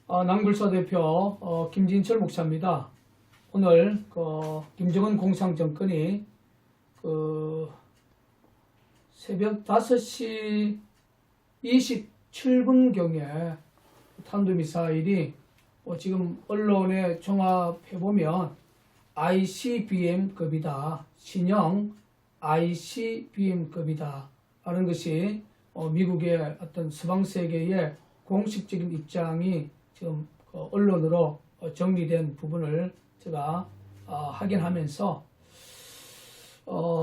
남굴사 대표 김진철 목사입니다. 오늘 김정은 공산정권이 새벽 5시 27분경에 탄도미사일이 지금 언론에 종합해보면 ICBM급이다. 신형 ICBM급이다. 라는 것이 미국의 어떤 서방세계의 공식적인 입장이 지금 언론으로 정리된 부분을 제가 확인하면서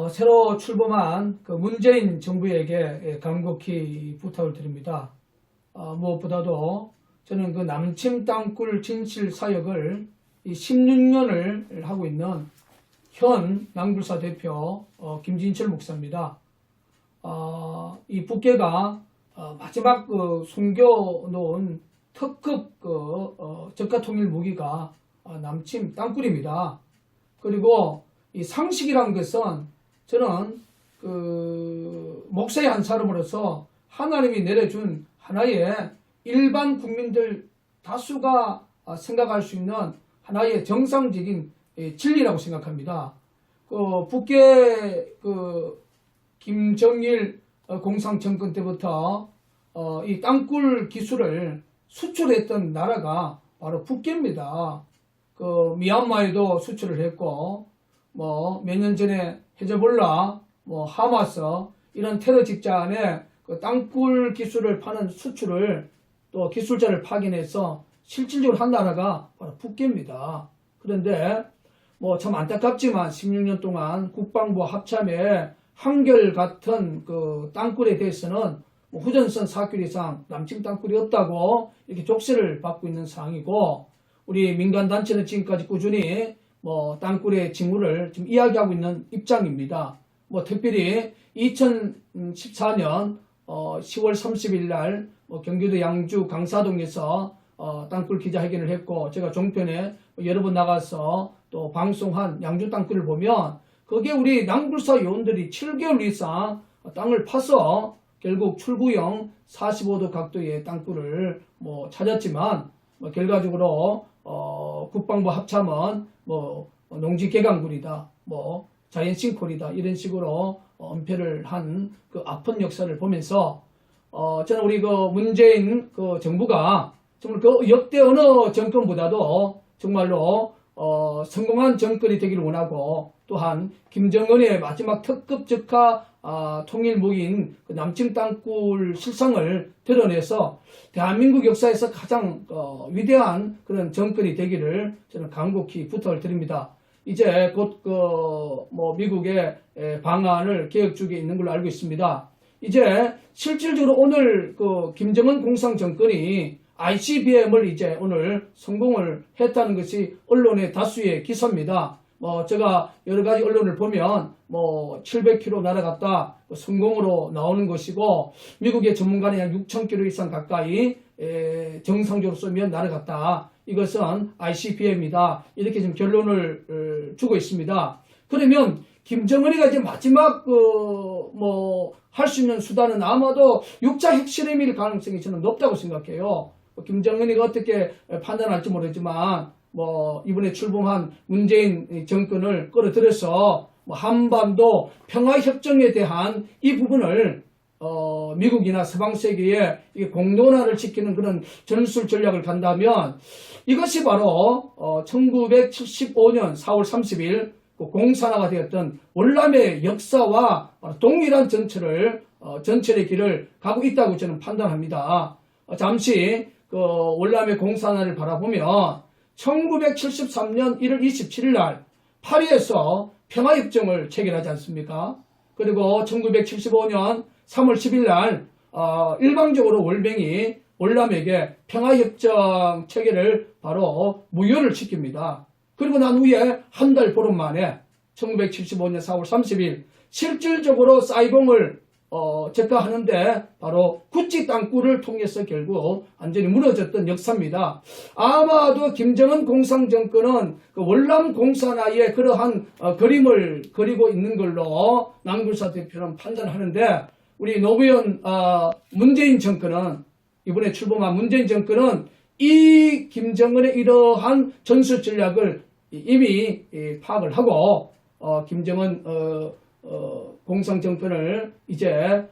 새로 출범한 문재인 정부에게 간곡히 부탁을 드립니다. 무엇보다도 저는 남침 땅굴 진실 사역을 16년을 하고 있는 현 남굴사 대표 김진철 목사입니다. 이 북계가 마지막 숨겨놓은 특급 저가통일 무기가 남침 땅굴입니다. 그리고 이 상식이란 것은 저는 목사의 한 사람으로서 하나님이 내려준 하나의 일반 국민들 다수가 생각할 수 있는 하나의 정상적인 진리라고 생각합니다. 북계 김정일 공산정권 때부터 이 땅굴 기술을 수출했던 나라가 바로 북계입니다. 미얀마에도 수출을 했고, 몇 년 전에 헤즈볼라, 하마스 이런 테러 집단에 땅굴 기술을 파는 수출을 또 기술자를 파견해서 실질적으로 한 나라가 바로 북계입니다. 그런데 참 안타깝지만 16년 동안 국방부 합참에 한결같은 땅굴에 대해서는 후전선 4길 이상 남침 땅굴이 없다고 이렇게 족쇄를 받고 있는 상황이고, 우리 민간단체는 지금까지 꾸준히 땅굴의 징후를 지금 이야기하고 있는 입장입니다. 특별히 2014년 10월 30일 날 경기도 양주 강사동에서 땅굴 기자회견을 했고, 제가 종편에 여러 번 나가서 또 방송한 양주 땅굴을 보면 거기에 우리 남굴사 요원들이 7개월 이상 땅을 파서 결국 출구형 45도 각도의 땅굴을 찾았지만 결과적으로 국방부 합참은 농지개강굴이다, 자연싱크홀이다 이런 식으로 은폐를 한 아픈 역사를 보면서 저는 우리 문재인 정부가 정말 역대 어느 정권보다도 정말로 성공한 정권이 되기를 원하고, 또한 김정은의 마지막 특급 적화 통일 무기인 남침 땅굴 실상을 드러내서 대한민국 역사에서 가장 위대한 그런 정권이 되기를 저는 간곡히 부탁을 드립니다. 이제 곧 미국의 방안을 계획 중에 있는 걸로 알고 있습니다. 이제 실질적으로 오늘 김정은 공산정권이 ICBM을 이제 오늘 성공을 했다는 것이 언론의 다수의 기사입니다. 제가 여러 가지 언론을 보면 700km 날아갔다 성공으로 나오는 것이고, 미국의 전문가는 약 6000km 이상 가까이 정상적으로 쏘면 날아갔다. 이것은 ICBM이다. 이렇게 지금 결론을 주고 있습니다. 그러면 김정은이가 이제 마지막 할 수 있는 수단은 아마도 육자 핵실험일 가능성이 저는 높다고 생각해요. 김정은이가 어떻게 판단할지 모르지만 이번에 출범한 문재인 정권을 끌어들여서 한반도 평화협정에 대한 이 부분을 미국이나 서방세계에 공론화를 시키는 그런 전술 전략을 간다면, 이것이 바로 1975년 4월 30일 공산화가 되었던 월남의 역사와 동일한 전철의 길을 가고 있다고 저는 판단합니다. 잠시 월남의 공산화를 바라보면 1973년 1월 27일 날 파리에서 평화협정을 체결하지 않습니까? 그리고 1975년 3월 10일 날 일방적으로 월병이 월남에게 평화협정 체결을 바로 무효를 시킵니다. 그리고 난 후에 한 달 보름 만에 1975년 4월 30일 실질적으로 사이공을 접하하는데 바로 구찌 땅굴을 통해서 결국 완전히 무너졌던 역사입니다. 아마도 김정은 공산정권은 월남 공산화의 그러한 그림을 그리고 있는 걸로 남굴사 대표는 판단하는데, 우리 노무현 문재인 정권은, 이번에 출범한 문재인 정권은 이 김정은의 이러한 전술 전략을 이미 파악을 하고 김정은 공상 정권을 이제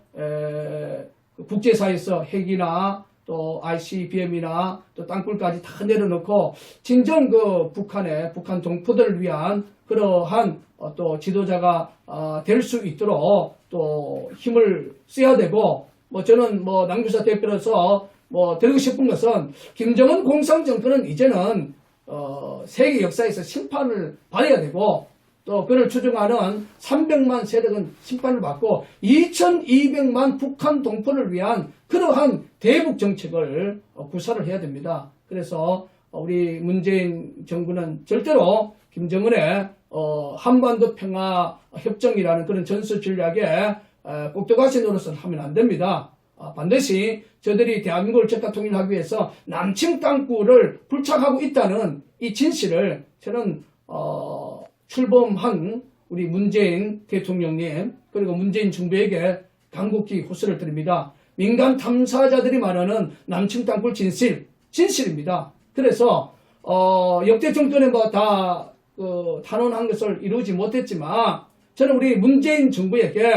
국제사회에서 핵이나 또 ICBM이나 또 땅굴까지 다 내려놓고 진정 북한 동포들을 위한 그러한 또 지도자가 될 수 있도록 또 힘을 써야 되고, 저는 남규사 대표로서 드리고 싶은 것은 김정은 공상 정권은 이제는 세계 역사에서 심판을 받아야 되고, 또 그를 추종하는 300만 세력은 심판을 받고 2200만 북한 동포를 위한 그러한 대북 정책을 구사를 해야 됩니다. 그래서 우리 문재인 정부는 절대로 김정은의 한반도 평화 협정이라는 그런 전술 전략에 꼭두가시 노릇을 하면 안 됩니다. 반드시 저들이 대한민국을 적화 통일하기 위해서 남침 땅굴을 불착하고 있다는 이 진실을 저는 출범한 우리 문재인 대통령님 그리고 문재인 정부에게 간곡히 호소를 드립니다. 민간 탐사자들이 말하는 남침 땅굴 진실입니다. 그래서 역대 정권에 다 탄원한 것을 이루지 못했지만 저는 우리 문재인 정부에게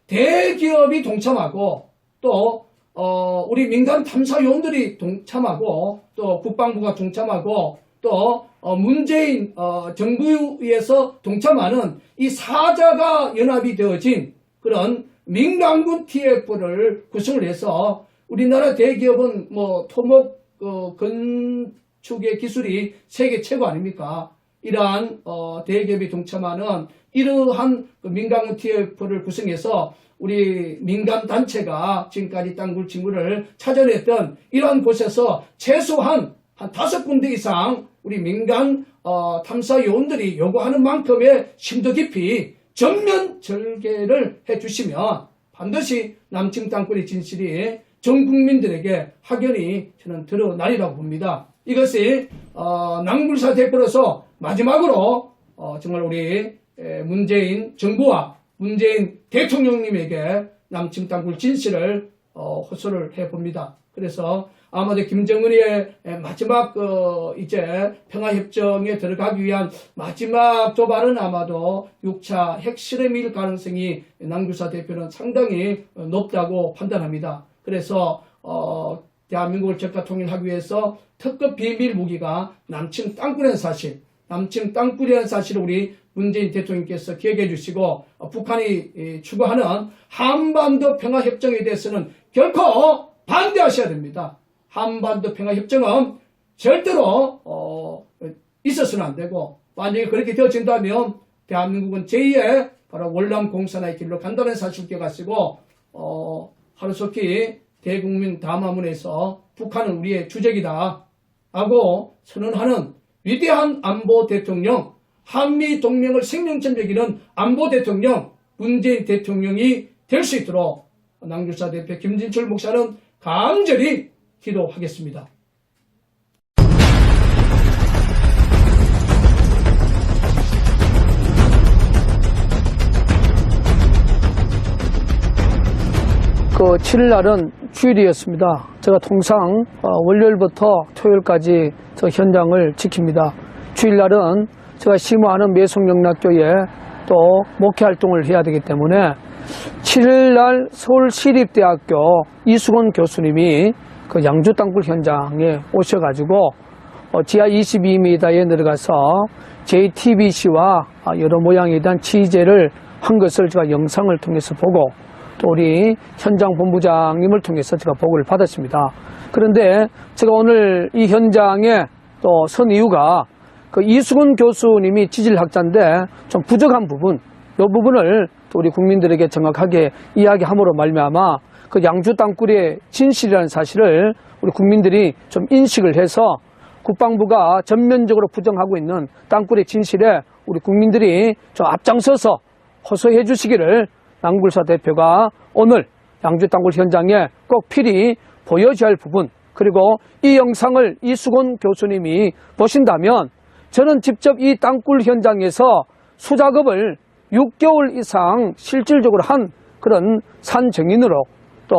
대기업이 동참하고 또 우리 민간 탐사요원들이 동참하고 또 국방부가 동참하고 또 문재인 정부에서 동참하는 이 사자가 연합이 되어진 그런 민간군 TF를 구성을 해서 우리나라 대기업은 토목 건축의 기술이 세계 최고 아닙니까? 이러한 대기업이 동참하는 이러한 민간군 TF를 구성해서 우리 민간 단체가 지금까지 땅굴 징후를 찾아냈던 이러한 곳에서 최소한 한 5군데 이상 우리 민간 탐사 요원들이 요구하는 만큼의 심도 깊이 전면 절개를 해주시면 반드시 남침 땅굴의 진실이 전 국민들에게 확연히 저는 드러나리라고 봅니다. 이것이 남굴사 대표로서 마지막으로 정말 우리 문재인 정부와 문재인 대통령님에게 남침 땅굴 진실을 호소를 해봅니다. 그래서 아마도 김정은의 마지막 이제 평화협정에 들어가기 위한 마지막 도발은 아마도 6차 핵실험일 가능성이 남규사 대표는 상당히 높다고 판단합니다. 그래서 대한민국을 적화 통일하기 위해서 특급 비밀 무기가 남침 땅굴이라는 사실, 남침 땅굴이라는 사실을 우리 문재인 대통령께서 기억해 주시고 북한이 추구하는 한반도 평화협정에 대해서는 결코 반대하셔야 됩니다. 한반도 평화협정은 절대로 있어서는 안 되고 만약에 그렇게 되어진다면 대한민국은 제2의 바로 월남공산화의 길로 간다는 사실을 기억하시고 하루속히 대국민 담화문에서 북한은 우리의 주적이다 하고 선언하는 위대한 안보 대통령, 한미동맹을 생명처럼 여기는 안보 대통령 문재인 대통령이 될 수 있도록 남규사 대표 김진철 목사는 간절히 기도하겠습니다. 그 7일 날은 주일이었습니다. 제가 통상 월요일부터 토요일까지 저 현장을 지킵니다. 주일 날은 제가 심호하는 매송영락교에 또 목회 활동을 해야 되기 때문에 7일 날 서울시립대학교 이수건 교수님이 그 양주 땅굴 현장에 오셔가지고 지하 22m에 내려가서 JTBC와 여러 모양에 대한 취재를 한 것을 제가 영상을 통해서 보고 또 우리 현장 본부장님을 통해서 제가 보고를 받았습니다. 그런데 제가 오늘 이 현장에 또 선 이유가 그 이수근 교수님이 지질학자인데 좀 부족한 부분, 이 부분을 또 우리 국민들에게 정확하게 이야기함으로 말미암아 그 양주 땅굴의 진실이라는 사실을 우리 국민들이 좀 인식을 해서 국방부가 전면적으로 부정하고 있는 땅굴의 진실에 우리 국민들이 좀 앞장서서 호소해 주시기를 남굴사 대표가 오늘 양주 땅굴 현장에 꼭 필히 보여줘야 할 부분, 그리고 이 영상을 이수근 교수님이 보신다면 저는 직접 이 땅굴 현장에서 수작업을 6개월 이상 실질적으로 한 그런 산증인으로 또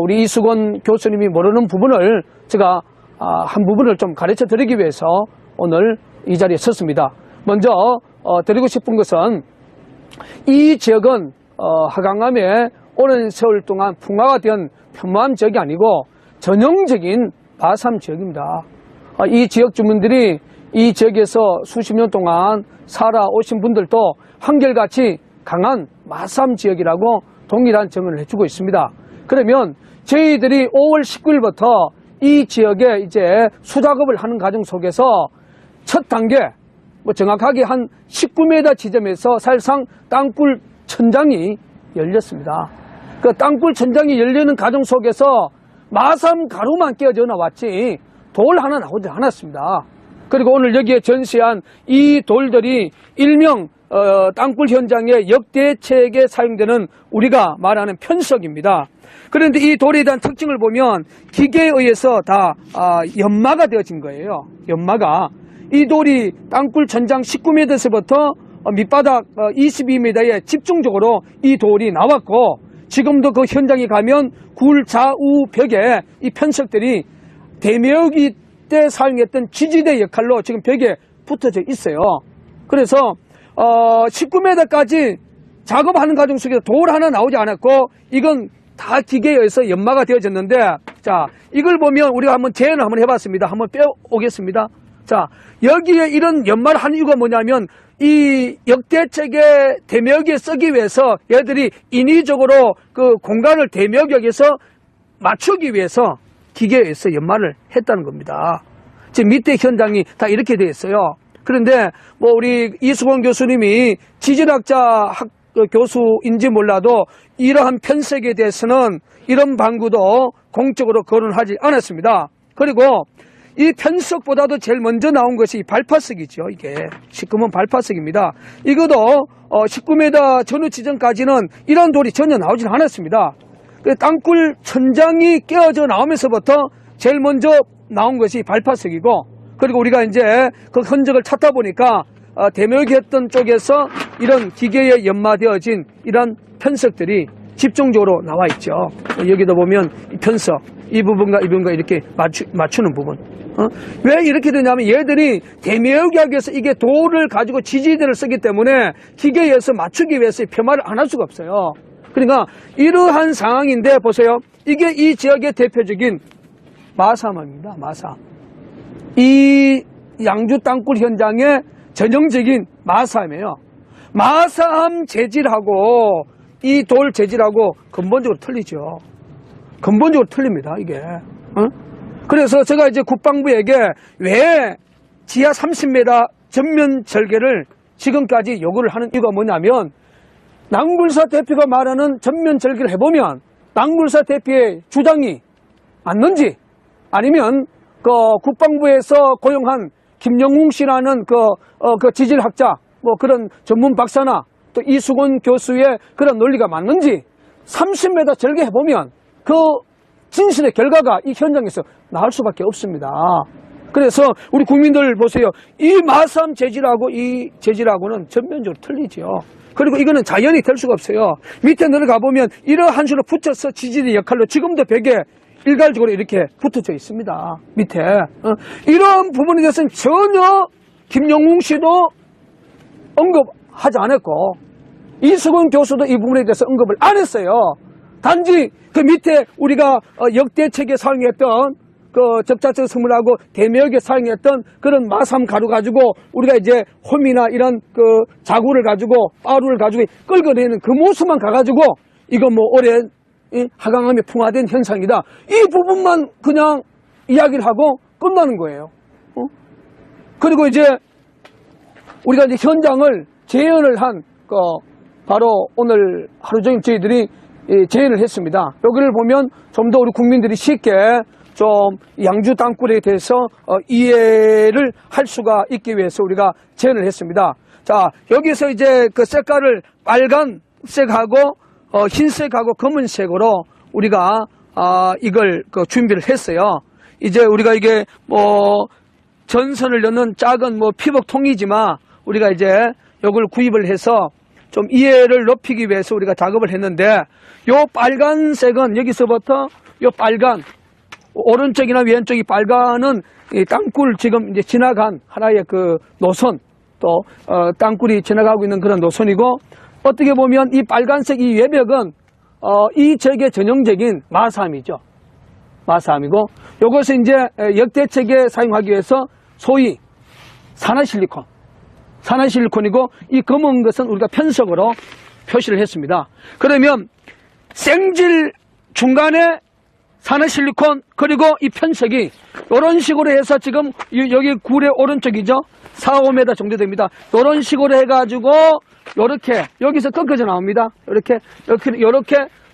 우리 이수근 교수님이 모르는 부분을 제가 한 부분을 좀 가르쳐 드리기 위해서 오늘 이 자리에 섰습니다. 먼저 드리고 싶은 것은 이 지역은 하강암에 오랜 세월 동안 풍화가 된 평범한 지역이 아니고 전형적인 마삼 지역입니다. 이 지역 주민들이 이 지역에서 수십 년 동안 살아오신 분들도 한결같이 강한 마삼 지역이라고 동일한 정의를 해주고 있습니다. 그러면 저희들이 5월 19일부터 이 지역에 이제 수작업을 하는 과정 속에서 첫 단계, 정확하게 한 19m 지점에서 사실상 땅굴 천장이 열렸습니다. 그 땅굴 천장이 열리는 과정 속에서 마삼 가루만 깨어져 나왔지 돌 하나 나오지 않았습니다. 그리고 오늘 여기에 전시한 이 돌들이 일명 땅굴 현장의 역대책에 사용되는 우리가 말하는 편석입니다. 그런데 이 돌에 대한 특징을 보면 기계에 의해서 다 연마가 되어진 거예요. 연마가. 이 돌이 땅굴 천장 19m에서부터 밑바닥 22m에 집중적으로 이 돌이 나왔고, 지금도 그 현장에 가면 굴 좌우 벽에 이 편석들이 대묘기 때 사용했던 지지대 역할로 지금 벽에 붙어져 있어요. 그래서 19m까지 작업하는 과정 속에서 돌 하나 나오지 않았고, 이건 다 기계에 의해서 연마가 되어졌는데, 자, 이걸 보면 우리가 한번 재현을 한번 해봤습니다. 한번 빼오겠습니다. 자, 여기에 이런 연마를 한 이유가 뭐냐면 이 역대책의 대묘기에 쓰기 위해서 얘들이 인위적으로 그 공간을 대묘격에서 맞추기 위해서 기계에 의해서 연마를 했다는 겁니다. 지금 밑에 현장이 다 이렇게 되어 있어요. 그런데 뭐 우리 이수건 교수님이 지질학자 교수인지 몰라도 이러한 편색에 대해서는 이런 방구도 공적으로 거론하지 않았습니다. 그리고 이 편석보다도 제일 먼저 나온 것이 발파석이죠. 이게 시커먼 발파석입니다. 이것도 19m 전후 지점까지는 이런 돌이 전혀 나오질 않았습니다. 땅굴 천장이 깨어져 나오면서부터 제일 먼저 나온 것이 발파석이고, 그리고 우리가 이제 그 흔적을 찾다 보니까 대묘기했던 쪽에서 이런 기계에 연마되어진 이런 편석들이 집중적으로 나와 있죠. 여기도 보면 이 편석, 이 부분과 이 부분과 이렇게 맞추는 부분. 왜 이렇게 되냐면 얘들이 대묘기학에서 이게 돌을 가지고 지지대를 쓰기 때문에 기계에서 맞추기 위해서 편마를 안 할 수가 없어요. 그러니까 이러한 상황인데 보세요. 이게 이 지역의 대표적인 마삼입니다. 마삼. 이 양주 땅굴 현장의 전형적인 마삼이에요. 마삼 재질하고 이 돌 재질하고 근본적으로 틀리죠. 근본적으로 틀립니다, 이게. 그래서 제가 이제 국방부에게 왜 지하 30m 전면 절개를 지금까지 요구를 하는 이유가 뭐냐면, 낭굴사 대표가 말하는 전면 절개를 해보면 낭굴사 대표의 주장이 맞는지, 아니면 그 국방부에서 고용한 김영웅 씨라는 그 지질학자, 뭐 그런 전문 박사나 또 이수건 교수의 그런 논리가 맞는지 30m 절개해보면 그 진실의 결과가 이 현장에서 나올 수밖에 없습니다. 그래서 우리 국민들 보세요. 이 마삼 재질하고 이 재질하고는 전면적으로 틀리죠. 그리고 이거는 자연이 될 수가 없어요. 밑에 내려가 보면 이러한 식으로 붙여서 지지대 역할로 지금도 벽에 일괄적으로 이렇게 붙어져 있습니다. 밑에. 이런 부분에 대해서는 전혀 김영웅 씨도 언급하지 않았고 이수건 교수도 이 부분에 대해서 언급을 안 했어요. 단지 그 밑에 우리가 역대책에 사용했던 그 접착제 성분하고 대묘역에 사용했던 그런 마삼 가루 가지고 우리가 이제 홈이나 이런 그 자구를 가지고 빠루를 가지고 끌어내는 그 모습만 가가지고 이거 뭐 오랜 하강암에 풍화된 현상이다. 이 부분만 그냥 이야기를 하고 끝나는 거예요. 그리고 이제 우리가 이제 현장을 재현을 한 바로 오늘 하루 종일 저희들이 재현을 했습니다. 여기를 보면 좀 더 우리 국민들이 쉽게 좀 양주 땅굴에 대해서 이해를 할 수가 있기 위해서 우리가 재현을 했습니다. 자, 여기서 이제 그 색깔을 빨간색하고 흰색하고 검은색으로 우리가 이걸 준비를 했어요. 이제 우리가 이게 뭐 전선을 넣는 작은 뭐 피복통이지만 우리가 이제 이걸 구입을 해서 좀 이해를 높이기 위해서 우리가 작업을 했는데 요 빨간색은 여기서부터 요 빨간 오른쪽이나 왼쪽이 빨간은 이 땅굴 지금 이제 지나간 하나의 그 노선, 또 땅굴이 지나가고 있는 그런 노선이고, 어떻게 보면 이 빨간색 이 외벽은 이 지역의 전형적인 마사암이죠. 마사암이고, 요것을 이제 역대책에 사용하기 위해서 소위 산화실리콘, 산화실리콘이고, 이 검은 것은 우리가 편석으로 표시를 했습니다. 그러면 생질 중간에 산화실리콘 그리고 이 편석이 이런 식으로 해서 지금 여기 굴의 오른쪽이죠. 4, 5m 정도 됩니다. 이런 식으로 해가지고 이렇게 여기서 꺾어져 나옵니다. 이렇게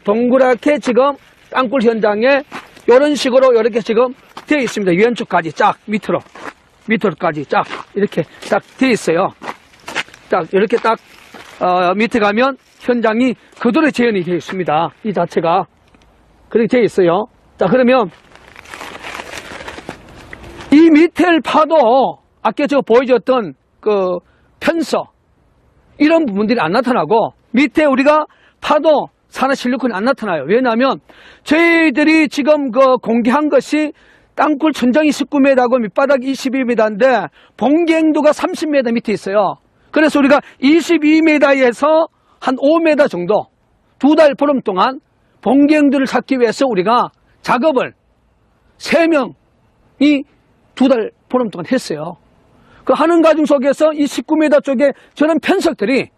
동그랗게 지금 땅굴 현장에 이런 식으로 이렇게 지금 되어 있습니다. 왼쪽까지 쫙 밑으로까지 쫙 이렇게 딱 되어 있어요. 딱 이렇게 딱 밑에 가면 현장이 그대로 재현이 되어 있습니다. 이 자체가 그렇게 되어 있어요. 자, 그러면 이 밑을 파도 아까 저 보여줬던 그 편서 이런 부분들이 안 나타나고, 밑에 우리가 파도 산화실리콘이 안 나타나요. 왜냐하면 저희들이 지금 그 공개한 것이 땅굴 천장이 19m고 밑바닥이 22m인데 봉갱도가 30m 밑에 있어요. 그래서 우리가 22m에서 한 5m 정도, 2달 보름 동안 봉갱도를 찾기 위해서 우리가 작업을 3명이 2달 보름 동안 했어요. 그 하는 과정 속에서 이 19m 쪽에 저런 편석들이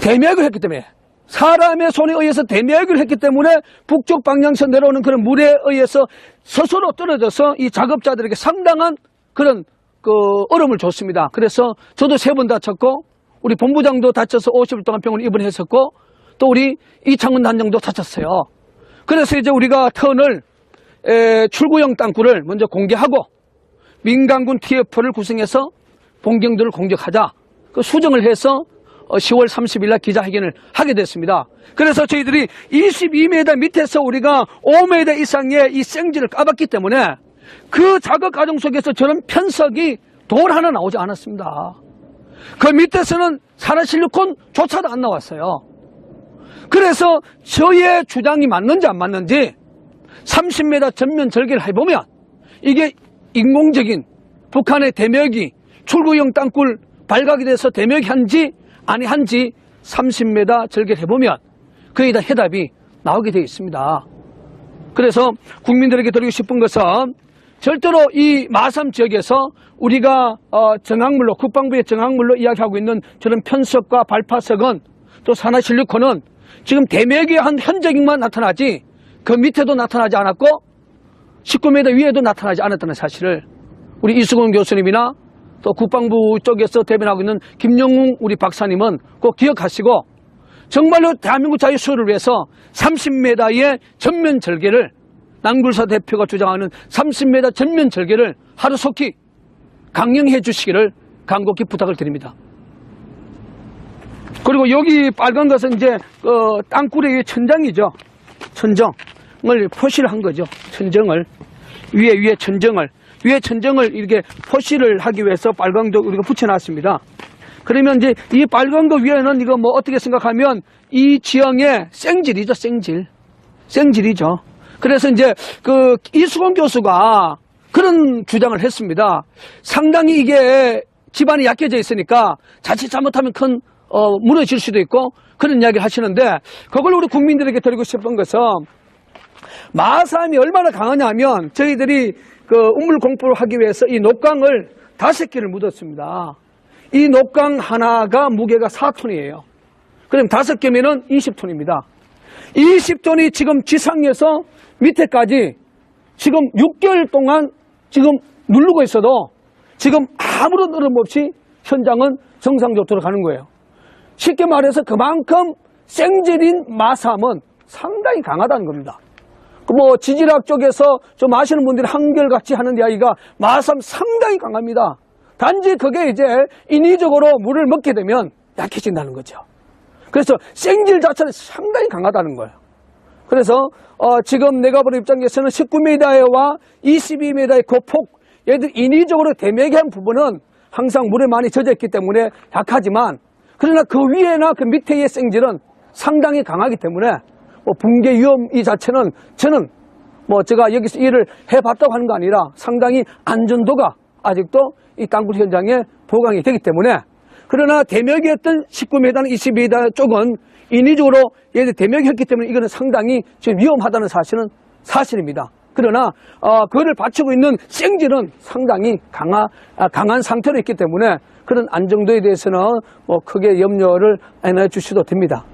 대멸을 했기 때문에, 사람의 손에 의해서 대멸을 했기 때문에 북쪽 방향에서 내려오는 그런 물에 의해서 스스로 떨어져서 이 작업자들에게 상당한 그런 그 어려움을 줬습니다. 그래서 저도 3번 다쳤고, 우리 본부장도 다쳐서 50일 동안 병원에 입원했었고, 또 우리 이창훈 단장도 다쳤어요. 그래서 이제 우리가 턴을 출구형 땅굴을 먼저 공개하고 민간군 TF를 구성해서 봉경도를 공격하자, 그 수정을 해서 10월 30일 날 기자회견을 하게 됐습니다. 그래서 저희들이 22m 밑에서 우리가 5m 이상의 이 생지를 까봤기 때문에 그 작업 과정 속에서 저런 편석이 돌 하나 나오지 않았습니다. 그 밑에서는 산화실리콘조차도 안 나왔어요. 그래서 저의 주장이 맞는지 안 맞는지 30m 전면 절개를 해보면 이게 인공적인 북한의 대멸기, 출구형 땅굴 발각이 돼서 대멸기 한지 아니 한지 30m 절개를 해보면 거의 다 해답이 나오게 되어 있습니다. 그래서 국민들에게 드리고 싶은 것은 절대로 이 마삼 지역에서 우리가 정확물로, 국방부의 정확물로 이야기하고 있는 저런 편석과 발파석은, 또 산화실리콘은 지금 대멸기의 한 흔적만 나타나지 그 밑에도 나타나지 않았고 19m 위에도 나타나지 않았다는 사실을 우리 이수근 교수님이나 또 국방부 쪽에서 대변하고 있는 김영웅 우리 박사님은 꼭 기억하시고, 정말로 대한민국 자유 수호를 위해서 30m의 전면 절개를, 남굴사 대표가 주장하는 30m 전면 절개를 하루속히 강령해 주시기를 간곡히 부탁을 드립니다. 그리고 여기 빨간 것은 이제 땅굴의 천장이죠. 천정을 표시를 한 거죠. 천정을 위에 천정을 이렇게 표시를 하기 위해서 빨간도 우리가 붙여놨습니다. 그러면 이제 이 빨간 거 위에는 이거 뭐 어떻게 생각하면 이 지형의 생질이죠. 생질이죠. 그래서 이제 그 이수근 교수가 그런 주장을 했습니다. 상당히 이게 집안이 약해져 있으니까 자칫 잘못하면 큰 무너질 수도 있고 그런 이야기를 하시는데, 그걸 우리 국민들에게 드리고 싶은 것은 마삼이 얼마나 강하냐면 저희들이 그 우물 공포를 하기 위해서 이 녹강을 5개를 묻었습니다. 이 녹강 하나가 무게가 4톤이에요. 그럼 5개면은 20톤입니다. 20톤이 지금 지상에서 밑에까지 지금 6개월 동안 지금 누르고 있어도 지금 아무런 어려움 없이 현장은 정상적으로 돌아가는 거예요. 쉽게 말해서 그만큼 생질인 마삼은 상당히 강하다는 겁니다. 뭐 지질학 쪽에서 좀 아시는 분들이 한결같이 하는 이야기가 마삼 상당히 강합니다. 단지 그게 이제 인위적으로 물을 먹게 되면 약해진다는 거죠. 그래서 생질 자체는 상당히 강하다는 거예요. 그래서 지금 내가 보는 입장에서는 19m와 22m의 그 폭, 얘들 인위적으로 대매기한 부분은 항상 물에 많이 젖어있기 때문에 약하지만, 그러나 그 위에나 그 밑에의 생질은 상당히 강하기 때문에 붕괴 위험 이 자체는 저는 뭐 제가 여기서 일을 해봤다고 하는 거 아니라 상당히 안전도가 아직도 이 땅굴 현장에 보강이 되기 때문에, 그러나 대명이었던 19m, 22m 쪽은 인위적으로 얘들 대명이 했기 때문에 이거는 상당히 지금 위험하다는 사실은 사실입니다. 그러나 그거를 받치고 있는 생지는 상당히 강한 상태로 있기 때문에 그런 안정도에 대해서는 뭐 크게 염려를 안 해주셔도 됩니다.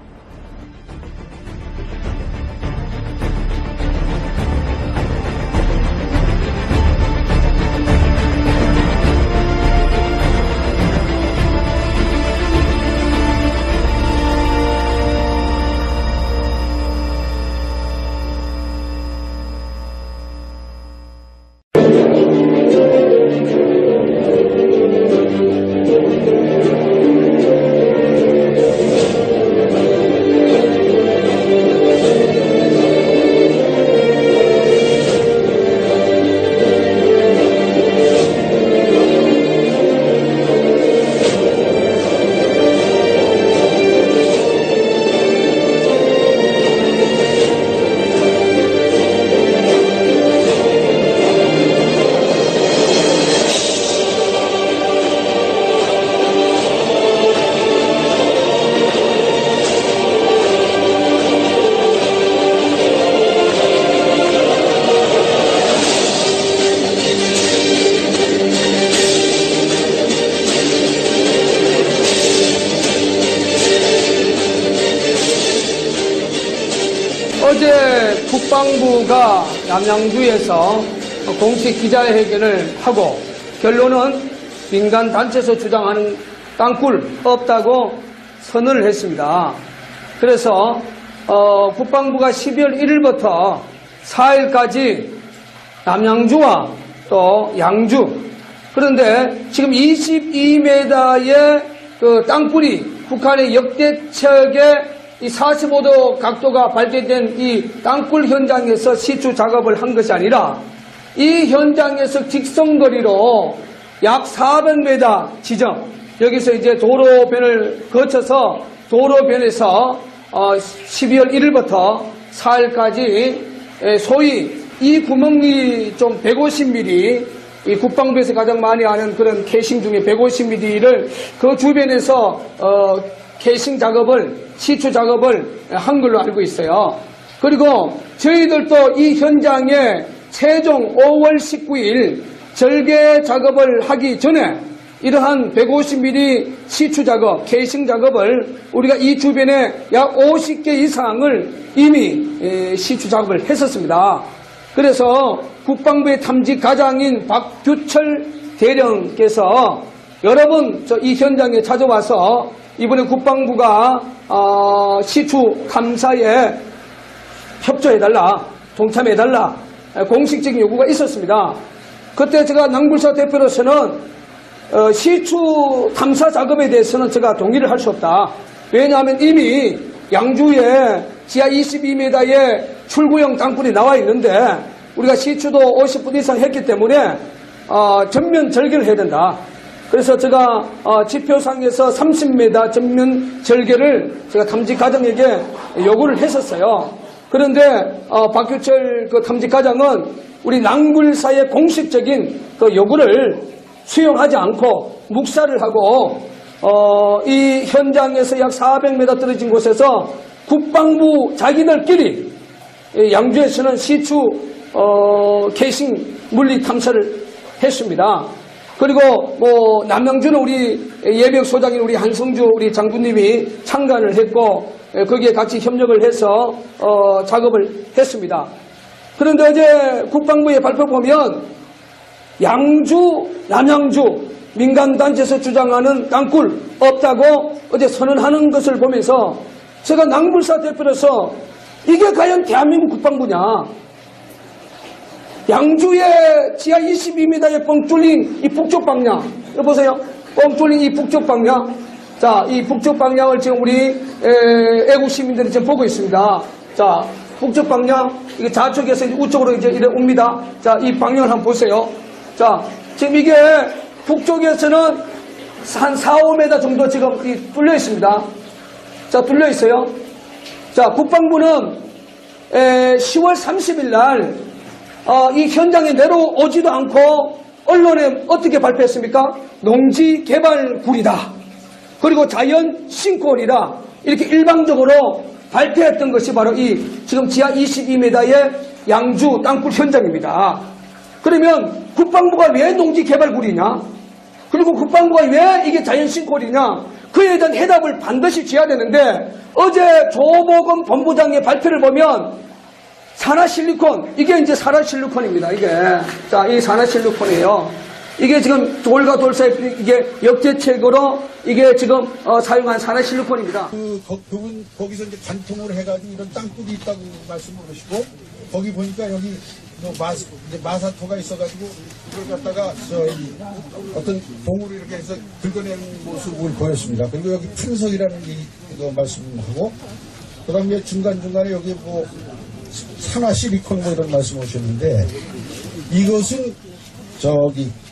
어제 국방부가 남양주에서 공식 기자회견을 하고 결론은 민간 단체에서 주장하는 땅굴 없다고 선언을 했습니다. 그래서 국방부가 12월 1일부터 4일까지 남양주와 또 양주, 그런데 지금 22m의 그 땅굴이 북한의 역대측의 이 45도 각도가 발견된 이 땅굴 현장에서 시추 작업을 한 것이 아니라 이 현장에서 직선거리로 약 400m 지점, 여기서 이제 도로변을 거쳐서 도로변에서 12월 1일부터 4일까지 소위 이 구멍이 좀 150mm, 이 국방부에서 가장 많이 하는 그런 캐싱 중에 150mm를 그 주변에서 캐싱 작업을, 시추 작업을 한 걸로 알고 있어요. 그리고 저희들도 이 현장에 최종 5월 19일 절개 작업을 하기 전에 이러한 150mm 시추 작업, 캐싱 작업을 우리가 이 주변에 약 50개 이상을 이미 시추 작업을 했었습니다. 그래서 국방부의 탐지과장인 박규철 대령께서 여러 번 이 현장에 찾아와서 이번에 국방부가 시추 감사에 협조해달라, 동참해달라 공식적인 요구가 있었습니다. 그때 제가 낭불사 대표로서는 시추 탐사 작업에 대해서는 제가 동의를 할 수 없다. 왜냐하면 이미 양주에 지하 22m의 출구형 땅굴이 나와 있는데 우리가 시추도 50분 이상 했기 때문에 전면 절개를 해야 된다. 그래서 제가 지표상에서 30m 전면 절개를 제가 탐지과장에게 요구를 했었어요. 그런데 박규철 그 탐지과장은 우리 낭굴사의 공식적인 그 요구를 수용하지 않고 묵살을 하고 이 현장에서 약 400m 떨어진 곳에서 국방부 자기들끼리 양주에서는 시추 캐싱 물리 탐사를 했습니다. 그리고 뭐 남양주는 우리 예비역 소장인 우리 한성주 우리 장군님이 참관을 했고 거기에 같이 협력을 해서 작업을 했습니다. 그런데 어제 국방부의 발표 보면 양주, 남양주 민간단체에서 주장하는 땅굴 없다고 어제 선언하는 것을 보면서 제가 낭불사 대표로서 이게 과연 대한민국 국방부냐. 양주의 지하 22m의 뻥 뚫린 이 북쪽 방향, 이거 보세요. 뻥 뚫린 이 북쪽 방향. 자, 이 북쪽 방향을 지금 우리 애국 시민들이 지금 보고 있습니다. 자, 북쪽 방향, 이게 좌측에서 우측으로 이제 이래 옵니다. 자, 이 방향을 한번 보세요. 자, 지금 이게 북쪽에서는 한 4, 5m 정도 지금 뚫려 있습니다. 자, 뚫려 있어요. 자, 국방부는 10월 30일 날 이 현장에 내려오지도 않고 언론에 어떻게 발표했습니까? 농지 개발굴이다. 그리고 자연 신권이다. 이렇게 일방적으로 발표했던 것이 바로 이 지금 지하 22m의 양주 땅굴 현장입니다. 그러면 국방부가 왜 농지 개발굴이냐? 그리고 국방부가 왜 이게 자연 신권이냐? 그에 대한 해답을 반드시 줘야 되는데 어제 조보건 본부장의 발표를 보면 산화실리콘, 이게 이제 산화실리콘입니다. 이게. 자, 이 산화실리콘이에요. 이게 지금 돌과 돌 사이 이게 역대책으로 이게 지금 사용한 산화실리콘입니다. 그분 거기서 이제 관통을 해가지고 이런 땅굴이 있다고 말씀을 하시고 거기 보니까 여기 마사토가 있어가지고 이걸 갖다가 어떤 봉으로 이렇게 해서 긁어내는 모습을 보였습니다. 그리고 여기 편석이라는 게 말씀하고 그다음에 중간중간에 여기 뭐 산화 실리콘 뭐 이런 말씀하셨는데 이것은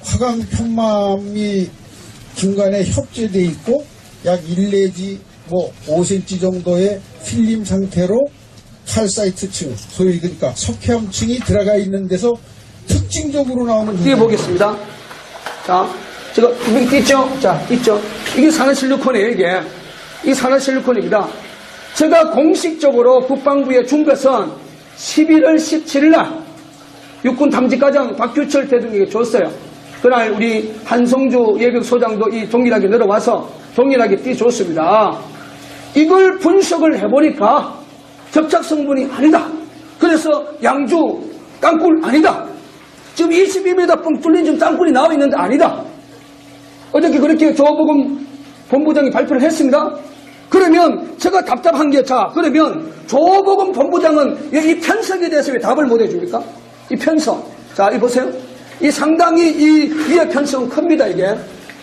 화강 편맘이 중간에 협재돼 있고 약 1 내지 뭐 5cm 정도의 필름 상태로 칼사이트층, 소위 그러니까 석회암층이 들어가 있는 데서 특징적으로 나오는 뒤에 보겠습니다. 자, 지금 있죠? 자, 있죠? 이게 산화실리콘이에요, 이게. 이 산화실리콘입니다. 제가 공식적으로 국방부에 준 것은 11월 17일 날 육군 담직과장 박규철 대통령에게 줬어요. 그날 우리 한성주 예비소장도 이 동일하게 내려와서 동일하게 띄줬습니다. 이걸 분석을 해보니까 접착 성분이 아니다. 그래서 양주 땅굴 아니다. 지금 22m 뻥 뚫린 지금 땅굴이 나와 있는데 아니다. 어저께 그렇게 조보건 본부장이 발표를 했습니다. 그러면 제가 답답한 게 자, 그러면 조보건 본부장은 이 편석에 대해서 왜 답을 못 해줍니까? 이 편석. 자, 이 보세요. 이 상당히 이 위에 편석은 큽니다, 이게.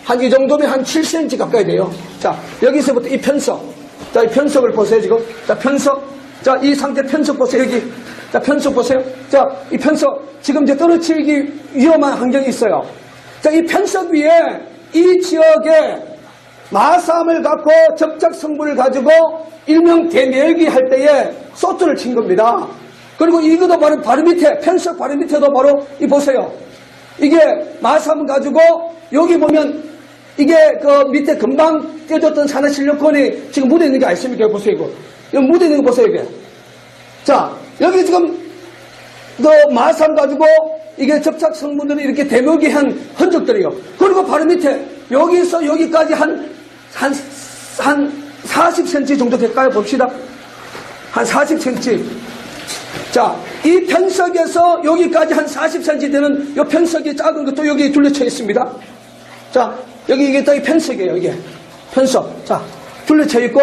한 이 정도면 한 7cm 가까이 돼요. 자, 여기서부터 이 편석. 자, 이 편석을 보세요, 지금. 자, 편석. 자, 이 상태 편석 보세요, 여기. 자, 편석 보세요. 자, 이 편석. 지금 이제 떨어뜨리기 위험한 환경이 있어요. 자, 이 편석 위에 이 지역에 마삼을 갖고 접착 성분을 가지고 일명 대멸기 할 때에 소트를 친 겁니다. 그리고 이것도 바로 밑에, 편석 바로 밑에도 바로 이 보세요. 이게 마삼을 가지고 여기 보면 이게 그 밑에 금방 떼졌던 산화실리콘이 지금 묻어 있는 게 아십니까? 보세요, 이거. 여기 묻어 있는 거 보세요, 이게. 자, 여기 지금 그 마삼 가지고 이게 접착 성분들이 이렇게 대멸기 한 흔적들이요. 그리고 바로 밑에 여기서 여기까지 한 40cm 정도 될까요? 봅시다. 한 40cm. 자, 이 편석에서 여기까지 한 40cm 되는 이 편석이 작은 것도 여기 둘러쳐 있습니다. 자, 여기 이게 딱 이 편석이에요, 이게. 편석. 자, 둘러쳐 있고,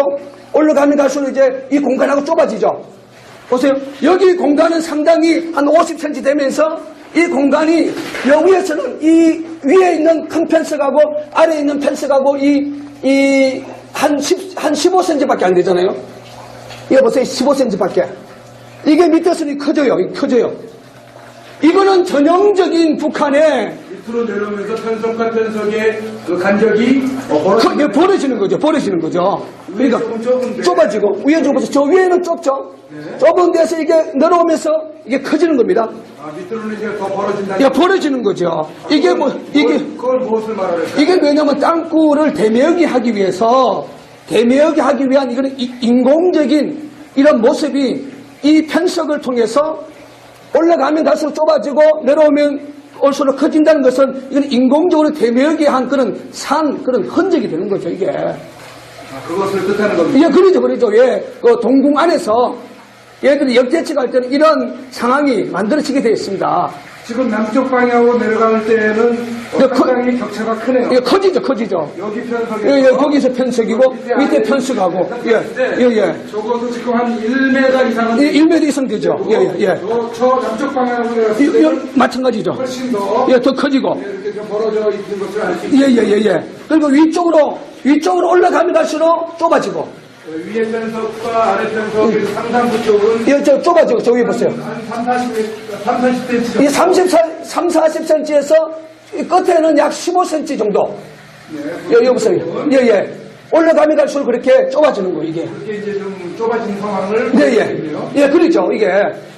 올라가면 갈수록 이제 이 공간하고 좁아지죠. 보세요. 여기 공간은 상당히 한 50cm 되면서 이 공간이 여기에서는 이 위에 있는 큰 편석하고 아래에 있는 편석하고 한 15cm밖에 안 되잖아요. 이거 보세요. 15cm밖에. 이게 밑에서는 커져요. 커져요. 이거는 전형적인 북한의 밑으로 내려오면서 편석과 편석의 그 간격이 벌어지는 거죠. 벌어지는 거죠. 그러니까 좁아지고 위에 좁아서 저 위에는 좁죠. 네. 좁은 데서 이게 내려오면서 이게 커지는 겁니다. 아, 밑으로는 이제 더 벌어진다. 이게 벌어지는 거죠. 이게 그걸 무엇을 말하는 거예요? 이게 왜냐면 땅굴을 대매하기 하기 위해서 하기 위한 이거는 인공적인 이런 모습이 이 편석을 통해서 올라가면 갈수록 좁아지고 내려오면 올수록 커진다는 것은 이건 인공적으로 대매하기 한 그런 그런 흔적이 되는 거죠, 이게. 그것을 뜻하는 겁니다. 예, 그러죠. 예, 그 동궁 안에서 얘들이 역대책할 때는 이런 상황이 만들어지게 되어 있습니다. 지금 남쪽 방향으로 내려갈 때는 상당히 격차가 크네요. 예, 커지죠. 여기 편석이. 예, 거기서 편석이고, 밑에 편석하고. 예. 적어도 지금 한 1m 이상은. 1m 이상 되죠. 예. 저 남쪽 방향으로 내려갈 때는. 마찬가지죠. 훨씬 더. 예, 더 커지고. 이렇게 좀 벌어져 있는 것을 알 수 있습니다. 예. 그리고 위쪽으로 올라가면 갈수록 좁아지고. 위에 편석과 아래 편석, 상단부 쪽은. 예, 저 좁아지고, 저 위에 보세요. 한 30cm 정도. 이 40cm에서 끝에는 약 15cm 정도. 여기 보세요. 예. 올라가면 갈수록 그렇게 좁아지는 거예요, 이게. 그게 이제 좀 좁아진 상황을. 예, 그렇죠.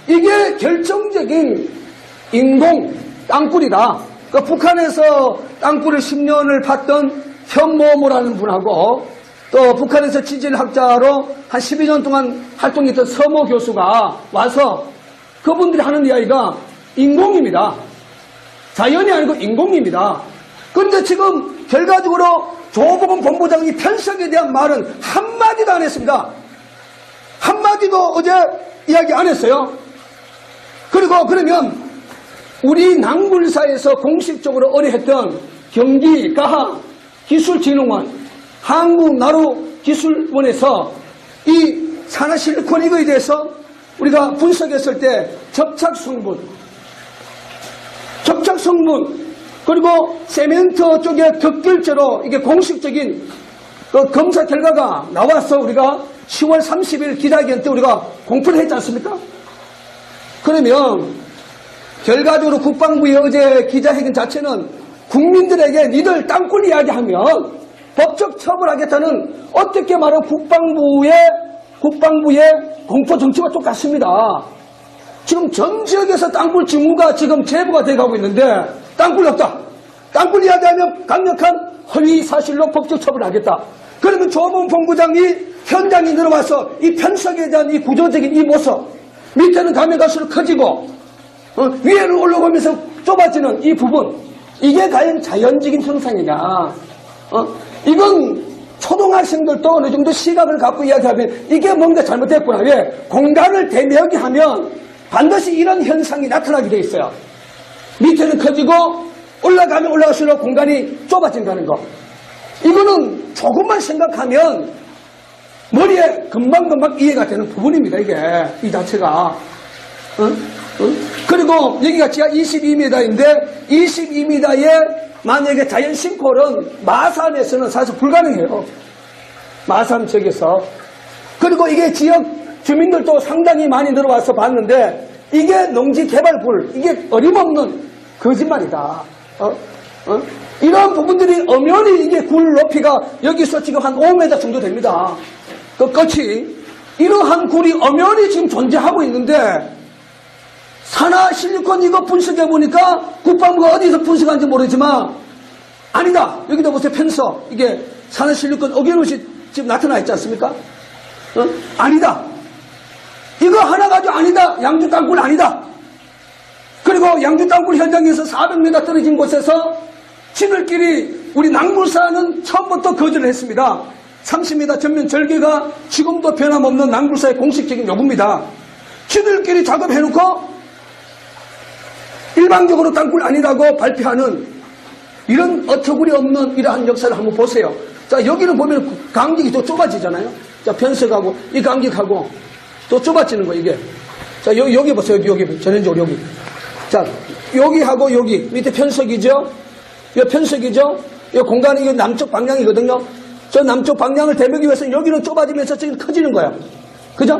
이게 결정적인 인공 땅굴이다. 그 북한에서 땅굴을 10년을 팠던 현모모라는 분하고 또 북한에서 지질학자로 한 12년 동안 활동했던 서모 교수가 와서 그분들이 하는 이야기가 인공입니다. 자연이 아니고 인공입니다. 그런데 지금 결과적으로 조보건 본부장이 편성에 대한 말은 한마디도 안 했습니다. 한마디도 어제 이야기 안 했어요. 그리고 그러면 우리 낭굴사에서 공식적으로 의뢰했던 경기 가학기술진흥원 한국나루기술원에서 이 산화실리콘 이거에 대해서 우리가 분석했을 때 접착성분 그리고 세멘트 쪽에 격결제로 이게 공식적인 그 검사 결과가 나와서 우리가 10월 30일 기자회견 때 우리가 공표를 했지 않습니까? 그러면 결과적으로 국방부의 어제 기자회견 자체는 국민들에게 니들 땅굴 이야기하면 법적 처벌하겠다는 어떻게 말하면 국방부의 공포 정치와 똑같습니다. 지금 전 지역에서 땅굴 징후가 지금 제보가 돼가고 있는데 땅굴이 없다. 땅굴 이야기하면 강력한 허위 사실로 법적 처벌하겠다. 그러면 조범 본부장이 현장에 들어와서 이 편석에 대한 이 구조적인 이 모습, 밑에는 가면 갈수록 커지고 위에를 올라가면서 좁아지는 이 부분, 이게 과연 자연적인 현상이냐? 이건 초등학생들도 어느 정도 시각을 갖고 이야기하면 이게 뭔가 잘못됐구나. 왜? 공간을 대묘하게 하면 반드시 이런 현상이 나타나게 돼 있어요. 밑에는 커지고 올라가면 올라갈수록 공간이 좁아진다는 거. 이거는 조금만 생각하면 머리에 금방금방 이해가 되는 부분입니다. 이게 이 자체가. 그리고 여기가 지하 22m인데 22m에 만약에 자연 싱크홀은 마산에서는 사실 불가능해요. 마산 지역에서. 그리고 이게 지역 주민들도 상당히 많이 들어와서 봤는데 이게 농지개발굴, 이게 어림없는 거짓말이다. 이런 부분들이 엄연히 이게 굴 높이가 여기서 지금 한 5m 정도 됩니다. 그 끝이. 이러한 굴이 엄연히 지금 존재하고 있는데 산화실리콘 이거 분석해보니까 국방부가 어디서 분석한지 모르지만 아니다. 여기다 보세요. 편서. 이게 산화실리콘 어겨놓이 지금 나타나 있지 않습니까? 아니다. 이거 하나 가지고 아니다. 양주 땅굴 아니다. 그리고 양주 땅굴 현장에서 400m 떨어진 곳에서 지들끼리 우리 낭굴사는 처음부터 거절을 했습니다. 30m 전면 절개가 지금도 변함없는 낭굴사의 공식적인 요구입니다. 지들끼리 작업해놓고 일방적으로 땅굴 아니라고 발표하는 이런 어처구니 없는 이러한 역사를 한번 보세요. 자, 여기는 보면 간격이 또 좁아지잖아요. 자, 편석하고 이 간격하고 또 좁아지는 거 이게. 자, 여기 보세요. 여기 전형적으로 여기. 자, 여기하고 여기 밑에 편석이죠. 이 편석이죠. 이 공간이 이거 남쪽 방향이거든요. 저 남쪽 방향을 대매기 위해서 여기는 좁아지면서 저기 커지는 거야. 그죠?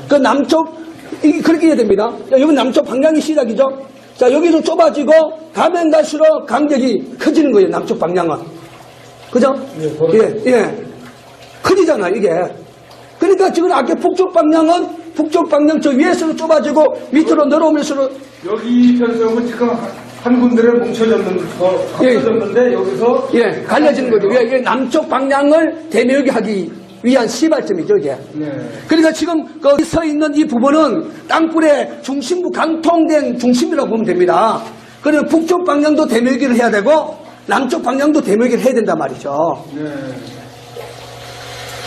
그 남쪽 이게 그렇게 해야 됩니다. 여기 남쪽 방향이 시작이죠. 자, 여기는 좁아지고 가면 갈수록 간격이 커지는 거예요. 남쪽 방향은. 그죠? 예. 커지잖아, 이게. 그러니까 지금 아까 북쪽 방향 저 위에서는 좁아지고 밑으로 내려오면서 여기 편성은 지금 한 군데를 합쳐졌는데 여기서 갈라지는 거죠. 왜 남쪽 방향을 대묘하게 하기 위한 시발점이죠, 이게. 네. 그러니까 지금 거기 서 있는 이 부분은 땅굴의 중심부 강통된 중심이라고 보면 됩니다. 그러면 북쪽 방향도 대묘기를 해야 되고 남쪽 방향도 대묘기를 해야 된단 말이죠. 네.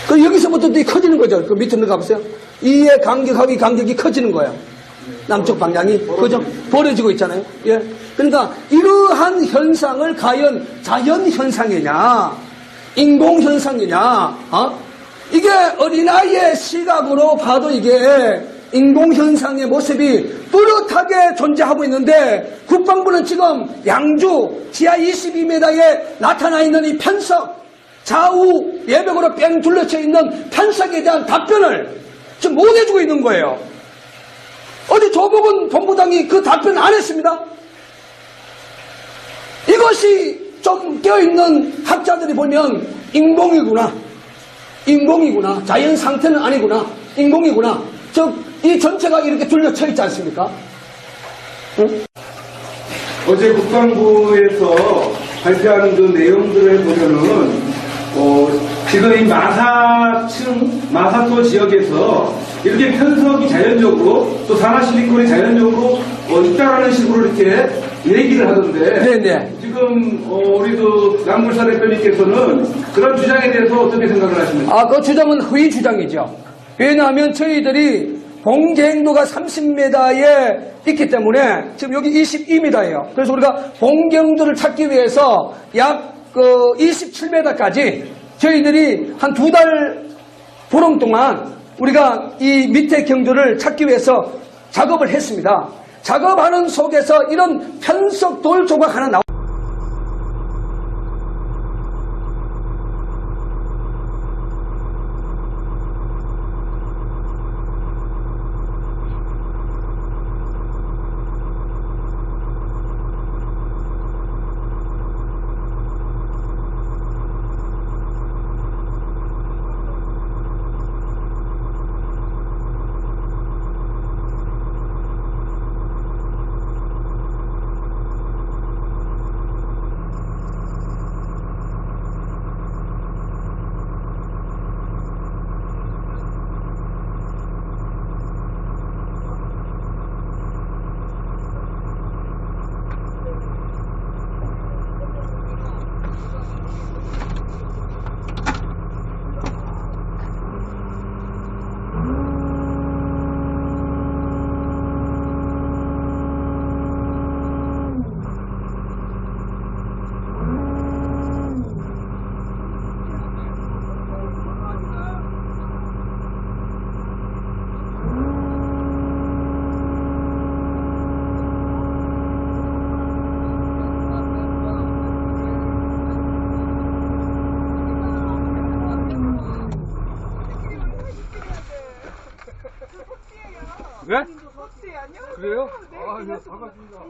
그 여기서부터 또 커지는 거죠. 그 밑에 들어가 보세요. 이의 간격하고 이 간격이 커지는 거예요. 남쪽 방향이. 그죠? 벌어지고 있잖아요. 예. 그러니까 이러한 현상을 과연 자연 현상이냐, 인공 현상이냐, 이게 어린아이의 시각으로 봐도 이게 인공현상의 모습이 뚜렷하게 존재하고 있는데 국방부는 지금 양주 지하 22m에 나타나 있는 이 편석, 좌우 예벽으로 뺑 둘러쳐 있는 편석에 대한 답변을 지금 못 해주고 있는 거예요. 어디 조복은 본부장이 그 답변을 안 했습니다. 이것이 좀 깨어있는 학자들이 보면 인공이구나. 자연 상태는 아니구나. 인공이구나. 즉, 이 전체가 이렇게 둘러쳐 있지 않습니까? 응? 어제 국방부에서 발표하는 그 내용들을 보면은 지금 이 마사토 지역에서 이렇게 편석이 자연적으로 또 산화실리콘이 자연적으로 있다라는 식으로 이렇게 얘기를 하던데 네네. 지금 우리 그 양물사 대표님께서는 그런 주장에 대해서 어떻게 생각을 하십니까? 그 주장은 허위 주장이죠. 왜냐하면 저희들이 봉경도가 30m에 있기 때문에 지금 여기 22m예요. 그래서 우리가 봉경도를 찾기 위해서 약 27m까지 저희들이 한 2달 보름 동안 우리가 이 밑에 경도를 찾기 위해서 작업을 했습니다. 작업하는 속에서 이런 편석 돌 조각 하나 나옵니다. 네? 그래요? 아, 네, 반갑습니다.